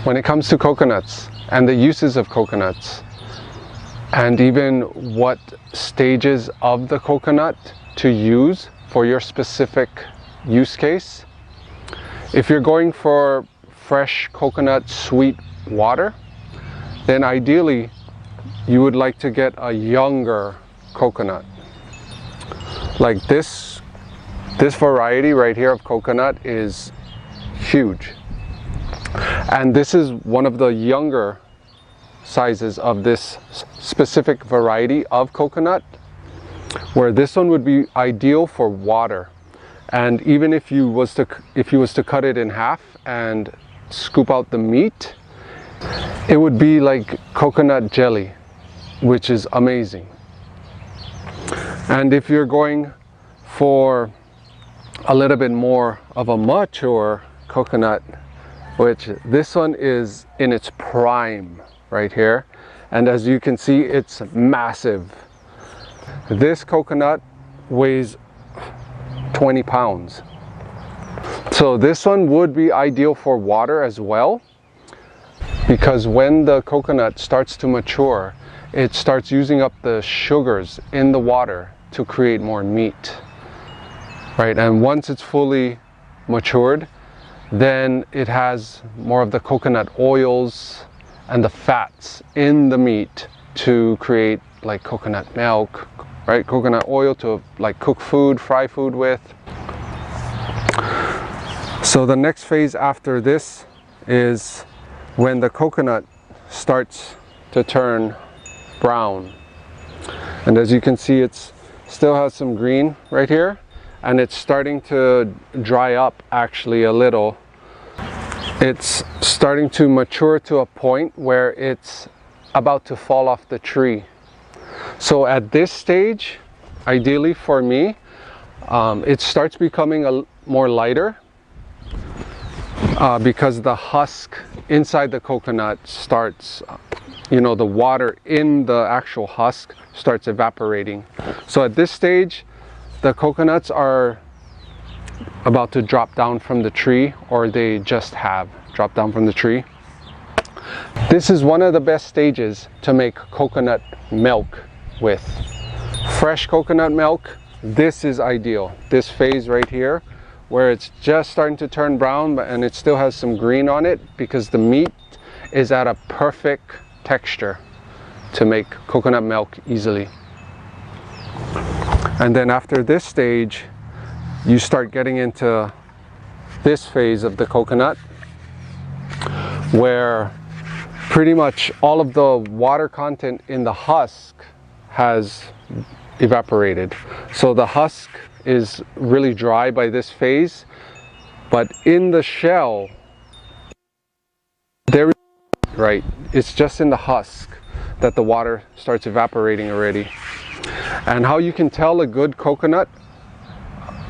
When it comes to coconuts and the uses of coconuts, and even what stages of the coconut to use for your specific use case, if you're going for fresh coconut sweet water, then ideally you would like to get a younger coconut. Like this variety right here of coconut is huge. And this is one of the younger sizes of this specific variety of coconut, where this one would be ideal for water. And even if you was to cut it in half and scoop out the meat, it would be like coconut jelly, which is amazing. And if you're going for a little bit more of a mature coconut, which this one is in its prime right here, and as you can see, it's massive. This coconut weighs 20 pounds. So this one would be ideal for water as well, because when the coconut starts to mature, it starts using up the sugars in the water to create more meat, right? And once it's fully matured, then it has more of the coconut oils and the fats in the meat to create like coconut milk, right? Coconut oil to like cook food, fry food with. So the next phase after this is when the coconut starts to turn brown. And as you can see, it still has some green right here, and it's starting to dry up actually a little. It's starting to mature to a point where it's about to fall off the tree. So at this stage, ideally for me, it starts becoming more lighter because the husk inside the coconut starts, the water in the actual husk starts evaporating. So at this stage, the coconuts are about to drop down from the tree, or they just have dropped down from the tree. This is one of the best stages to make coconut milk with. Fresh coconut milk, this is ideal. This phase right here, where it's just starting to turn brown and it still has some green on it, because the meat is at a perfect texture to make coconut milk easily. And then after this stage, you start getting into this phase of the coconut, where pretty much all of the water content in the husk has evaporated. So the husk is really dry by this phase, but in the shell, right, it's just in the husk that the water starts evaporating already. And how you can tell a good coconut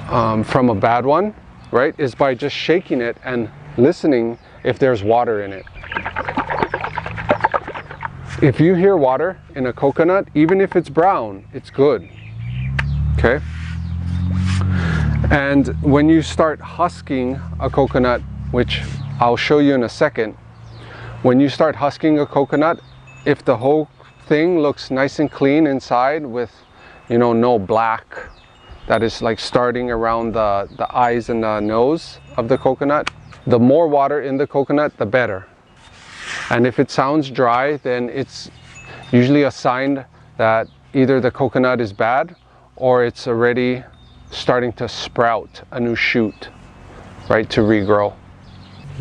from a bad one, right, is by just shaking it and listening if there's water in it. If you hear water in a coconut, even if it's brown, it's good. Okay? And when you start husking a coconut, which I'll show you in a second, when you start husking a coconut, if the whole thing looks nice and clean inside with, no black that is like starting around the eyes and the nose of the coconut, the more water in the coconut, the better. And if it sounds dry, then it's usually a sign that either the coconut is bad or it's already starting to sprout a new shoot, right, to regrow.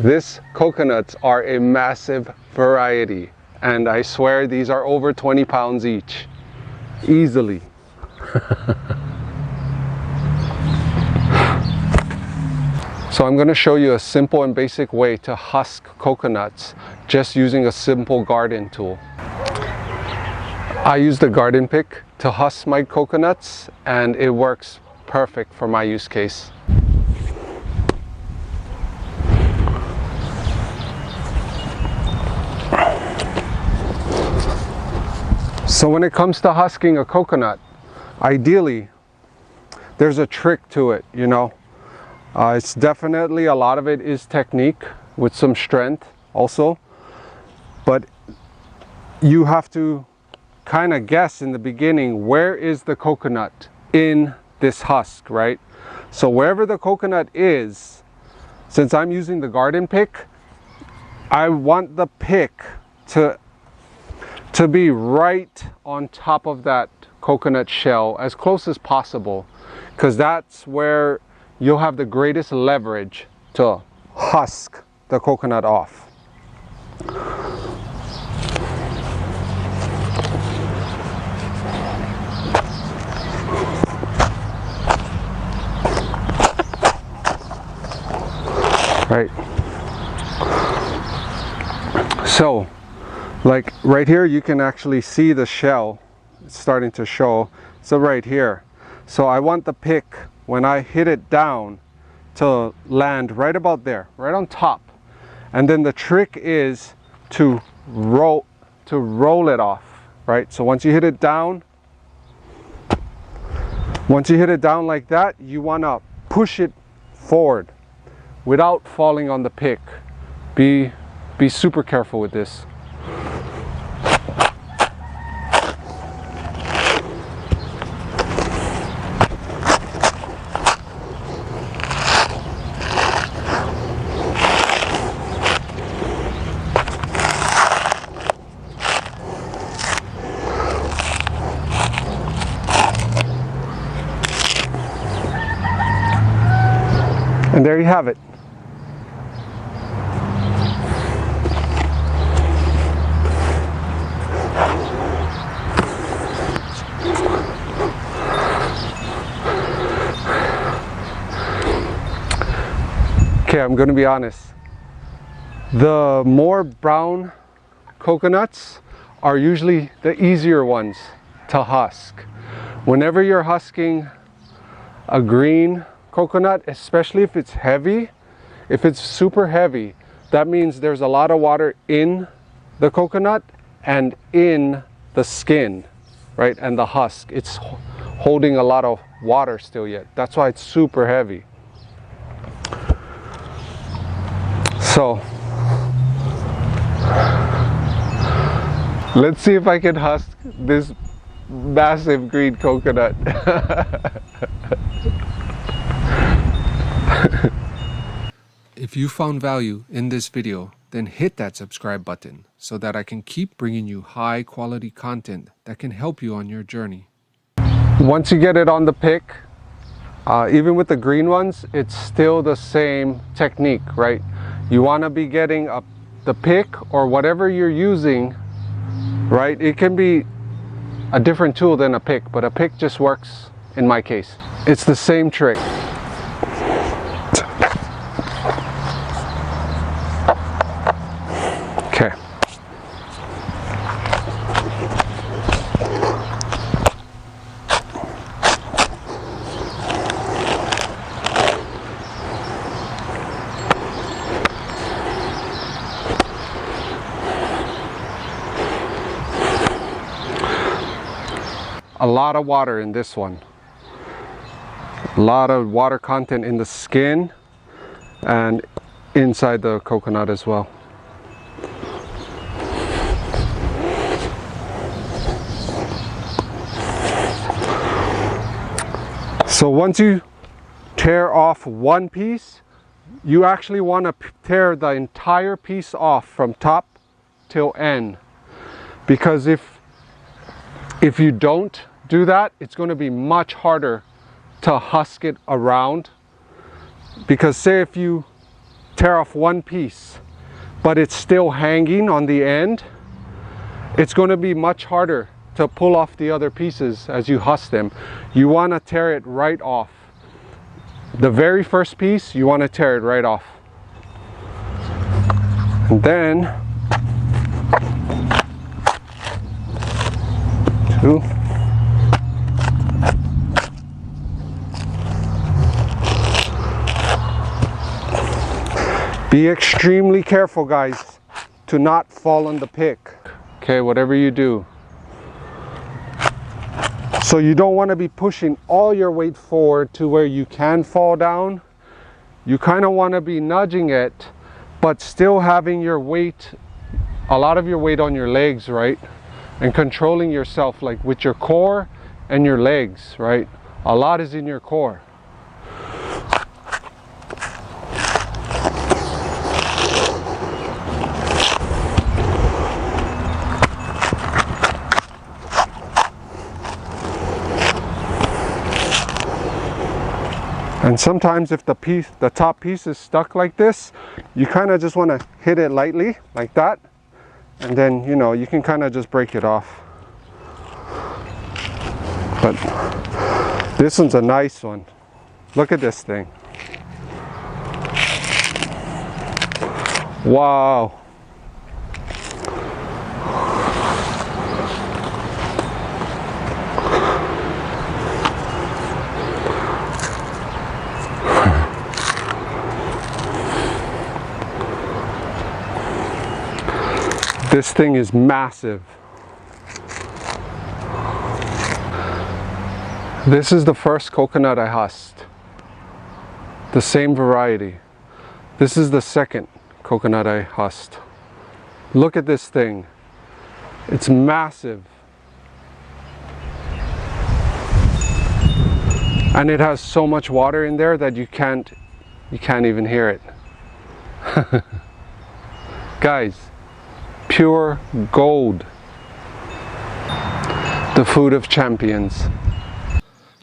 These coconuts are a massive variety, and I swear these are over 20 pounds each, easily. So I'm going to show you a simple and basic way to husk coconuts just using a simple garden tool. I use the garden pick to husk my coconuts, and it works perfect for my use case. So when it comes to husking a coconut, ideally there's a trick to it, It's definitely, a lot of it is technique with some strength, also, but you have to kind of guess in the beginning, where is the coconut in this husk, right? So wherever the coconut is, since I'm using the garden pick, I want the pick to be right on top of that coconut shell as close as possible, because that's where you'll have the greatest leverage to husk the coconut off. Right. So, like right here, you can actually see the shell. It's starting to show. So right here. So I want the pick, when I hit it down, to land right about there, right on top. And then the trick is to roll it off, right? So once you hit it down like that, you want to push it forward without falling on the pick. Be super careful with this. And there you have it. Okay, I'm going to be honest. The more brown coconuts are usually the easier ones to husk. Whenever you're husking a green coconut, especially if it's heavy, if it's super heavy, that means there's a lot of water in the coconut and in the skin, right? And the husk, it's holding a lot of water still yet. That's why it's super heavy. So let's see if I can husk this massive green coconut. If you found value in this video, then hit that subscribe button so that I can keep bringing you high quality content that can help you on your journey. Once you get it on the pick, even with the green ones, it's still the same technique, right? You want to be getting the pick or whatever you're using, right? It can be a different tool than a pick, but a pick just works in my case. It's the same trick. Okay. A lot of water in this one. A lot of water content in the skin and inside the coconut as well. So once you tear off one piece, you actually want to tear the entire piece off from top till end, because if you don't do that, it's going to be much harder to husk it around. Because say if you tear off one piece but it's still hanging on the end, it's going to be much harder to pull off the other pieces as you husk them. You want to tear it right off. The very first piece, you want to tear it right off. And then two. Be extremely careful, guys, to not fall on the pick. Okay, whatever you do. So you don't want to be pushing all your weight forward to where you can fall down. You kind of want to be nudging it but still having your weight, a lot of your weight on your legs, right? And controlling yourself, like with your core and your legs, right? A lot is in your core. And sometimes if the top piece is stuck like this, you kind of just want to hit it lightly like that, and then, you know, you can kind of just break it off. But this one's a nice one. Look at this thing. Wow. This thing is massive. This is the first coconut I husked. The same variety. This is the second coconut I husked. Look at this thing. It's massive. And it has so much water in there that you can't even hear it. Guys, pure gold. The food of champions.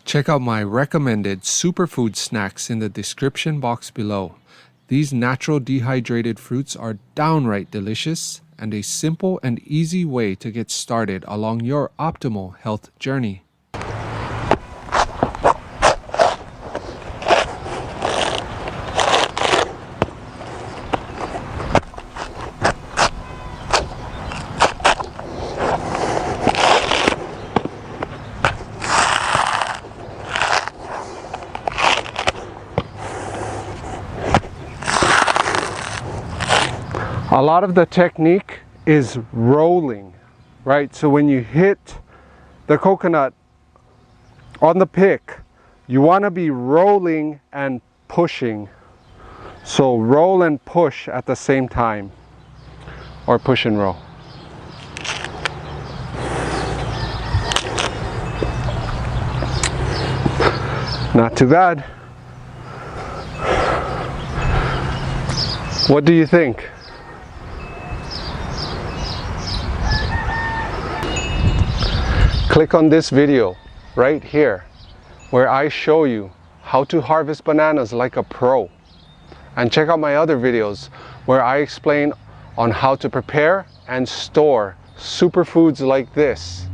Check out my recommended superfood snacks in the description box below. These natural dehydrated fruits are downright delicious and a simple and easy way to get started along your optimal health journey. A lot of the technique is rolling, right? So when you hit the coconut on the pick, you want to be rolling and pushing. So roll and push at the same time, or push and roll. Not too bad. What do you think? Click on this video right here where I show you how to harvest bananas like a pro. And check out my other videos where I explain on how to prepare and store superfoods like this.